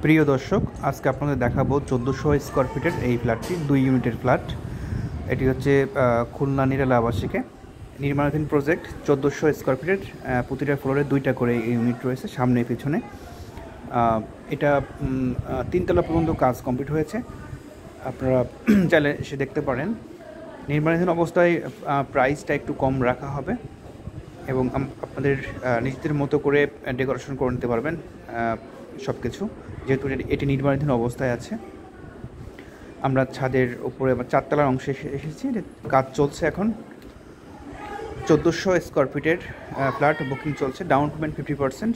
প্রিয় দর্শক, আজকে আপনাদের দেখাবো 1400 স্কোয়ার ফিটের এই ফ্ল্যাটটি 2 ইউনিটের ফ্ল্যাট। এটি হচ্ছে খুলনা নিরালা আবাসিকে নির্মাণাধীন প্রজেক্ট। 1400 স্কোয়ার ফিটের, প্রতিটা ফ্লোরে 2টা করে ইউনিট রয়েছে, সামনে পিছনে। এটা 3তলা পর্যন্ত কাজ কমপ্লিট হয়েছে, আপনারা চাইলে এসে দেখতে পারেন। নির্মাণাধীন অবস্থায় প্রাইসটা একটু কম রাখা হবে এবং আপনাদের নিজেদের মতো করে ডেকোরেশন করে নিতে পারবেন সব কিছু, যেহেতু এটি নির্মাণাধীন অবস্থায় আছে। আমরা ছাদের উপরে 4তলার অংশে এসেছি, কাজ চলছে এখন। 1400 স্কোয়ার ফিটের ফ্ল্যাট বুকিং চলছে। ডাউন পেমেন্ট 50%,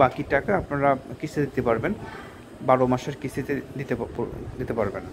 বাকি টাকা আপনারা কিস্তিতে দিতে পারবেন, 12 মাসের কিস্তিতে দিতে পারবেন।